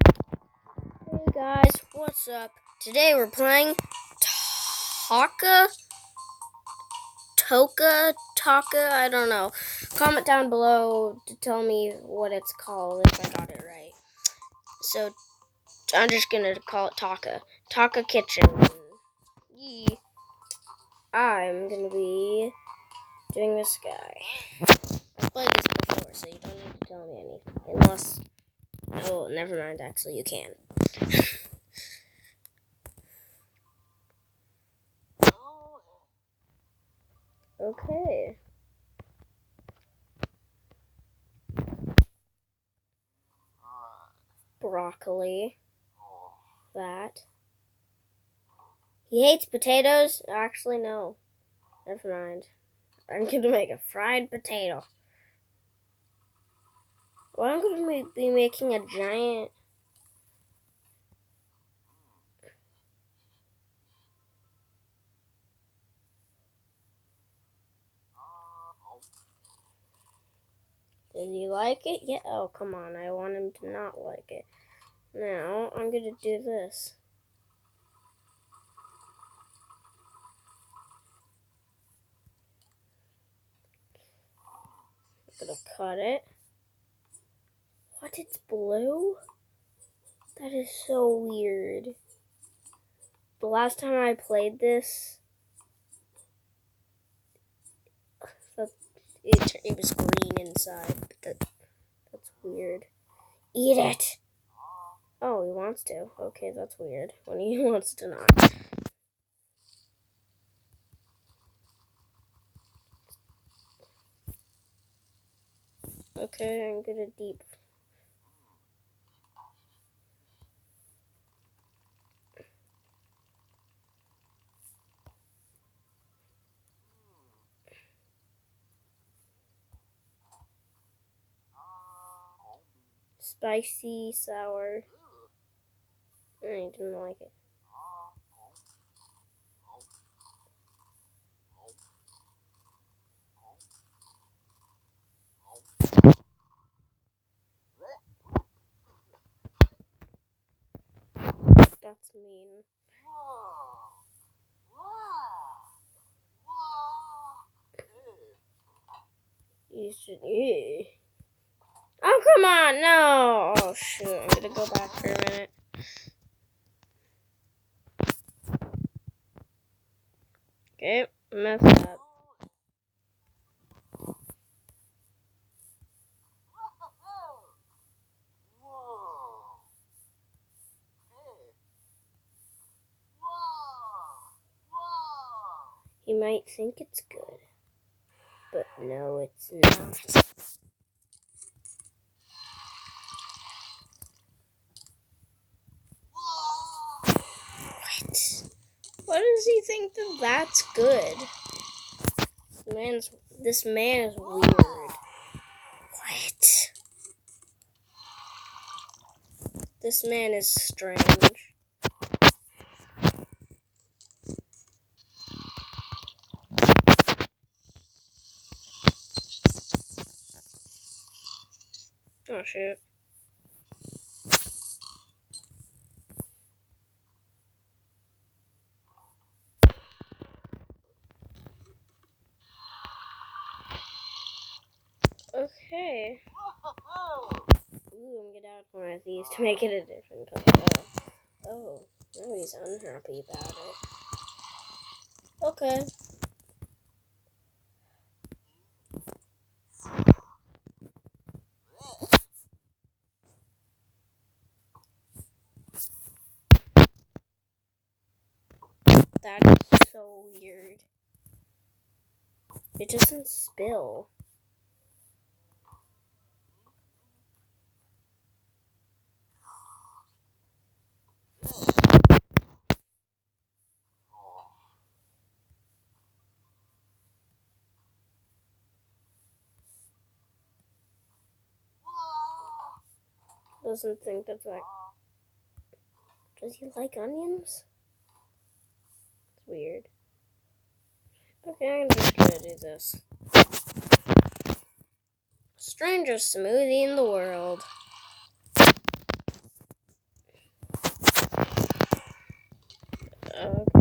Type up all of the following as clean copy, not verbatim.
Hey guys, what's up? Today we're playing toca, I don't know. Comment down below to tell me what it's called if I got it right. So I'm just gonna call it Toca Kitchen. I'm gonna be doing this guy. I've played this before, so you don't need to tell me anything. Unless, oh, never mind. Actually, you can. Okay. Broccoli. That. He hates potatoes? Actually, no. Never mind. I'm going to make a fried potato. Well, I'm going to be making a giant... Does he like it? Yeah. Oh, come on. I want him to not like it. Now, I'm going to do this. I'm going to cut it. What? It's blue? That is so weird. The last time I played this, it was green inside. But that's weird. Eat it! Oh, he wants to. Okay, that's weird. When he wants to not. Okay, I'm gonna deep. Spicy, sour. I didn't like it. That's mean. You should. Ew. Oh, come on, no! Oh, shoot, I'm gonna go back for a minute. Okay, messed up. You might think it's good, but no, it's not. What? Why does he think that that's good? This man is weird. What? This man is strange. Oh, shoot. Okay. Ooh, I'm gonna get out one of these to make it a different color. Oh, now he's unhappy about it. Okay. That is so weird. It doesn't spill. Doesn't think that's like... Does he like onions? It's weird. Okay, I'm just gonna do this. Strangest smoothie in the world. Okay.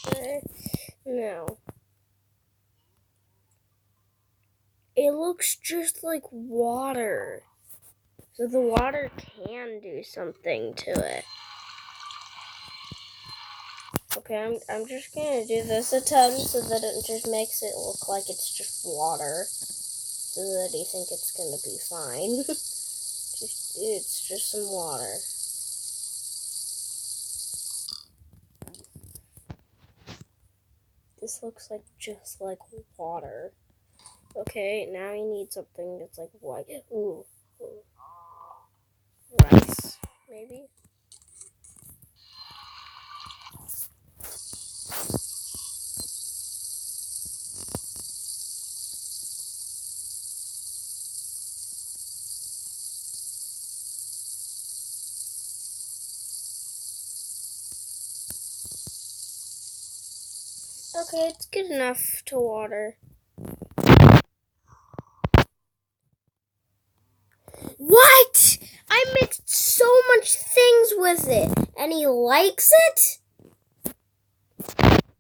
Okay. Now, it looks just like water. So the water can do something to it. Okay, I'm just gonna do this a ton so that it just makes it look like it's just water. So that you think it's gonna be fine. It's just some water. This looks like just like water. Okay, now you need something that's like white. Ooh. Rice, maybe? Okay, it's good enough to water. What? I mixed so much things with it, and he likes it?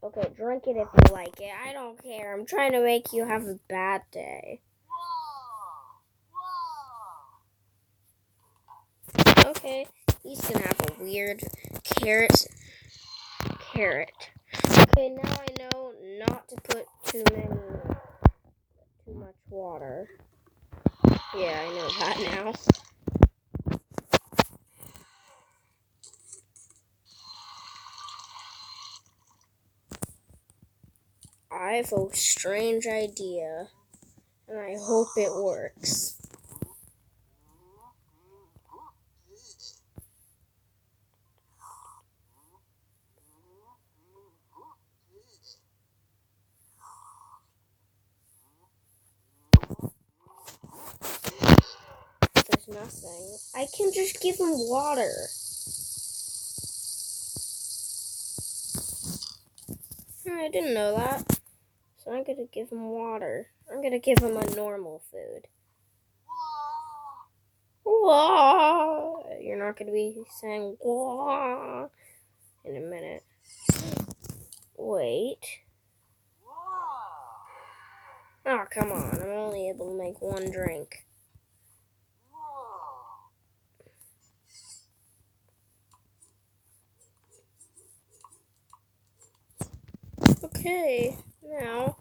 Okay, drink it if you like it. I don't care. I'm trying to make you have a bad day. Okay, he's gonna have a weird carrot. Okay, now I know not to put too much water. Yeah, I know that now. I have a strange idea, and I hope it works. There's nothing. I can just give him water. I didn't know that. So I'm gonna give him water. I'm gonna give him a normal food. Wah! You're not gonna be saying wah in a minute. Wait. Oh, come on. I'm only able to make one drink. Okay, now.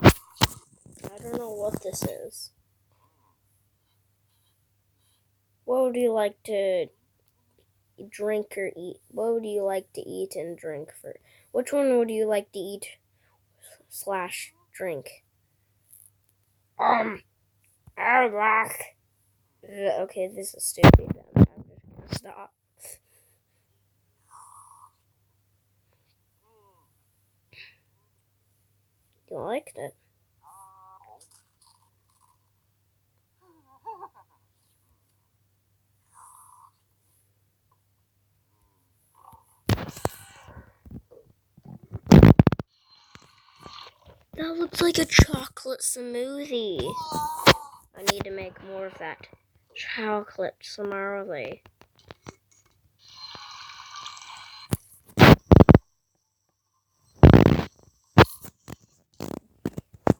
I don't know what this is. What would you like to drink or eat? What would you like to eat and drink for? Which one would you like to eat / drink? I like. Okay, this is stupid. I'm just gonna stop. You liked it. That looks like a chocolate smoothie. I need to make more of that chocolate smoothie.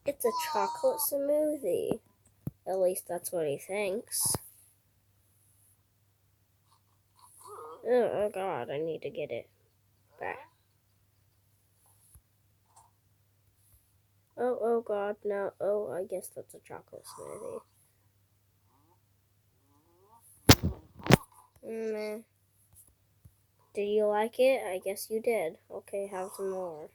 It's a chocolate smoothie. At least that's what he thinks. Oh god, I need to get it back. Oh god, no. Oh, I guess that's a chocolate smoothie. Meh. Did you like it? I guess you did. Okay, have some more.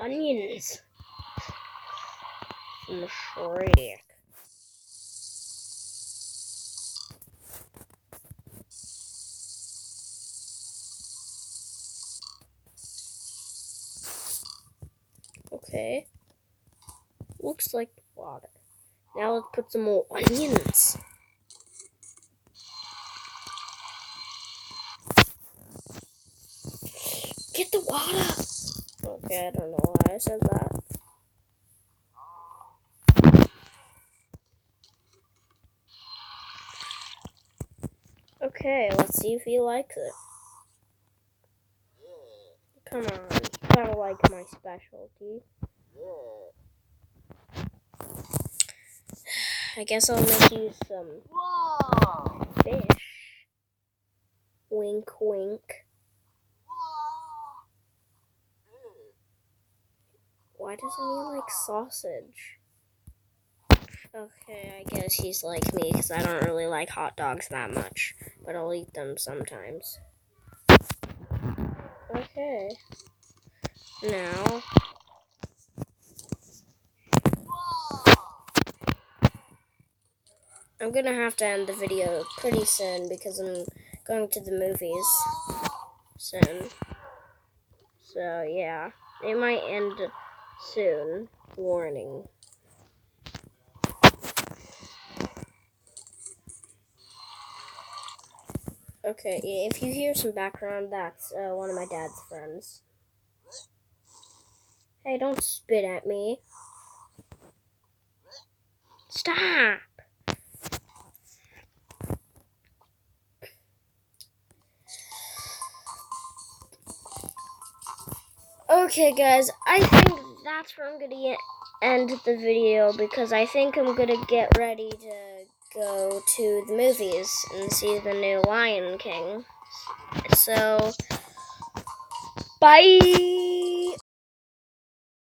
onions from Shrek. Okay. Looks like water. Now let's put some more onions. Get the water! Okay, I don't know why I said that. Okay, let's see if he likes it. Come on, you gotta like my specialty. I guess I'll make you some fish. Wink, wink. Why doesn't he like sausage? Okay, I guess he's like me because I don't really like hot dogs that much, but I'll eat them sometimes. Okay. Now. I'm gonna have to end the video pretty soon because I'm going to the movies soon. So, yeah. It might end soon. Warning. Okay, if you hear some background, that's one of my dad's friends. Hey, don't spit at me. Stop! Okay, guys, I think that's where I'm gonna end the video because I think I'm gonna get ready to go to the movies and see the new Lion King. So, bye!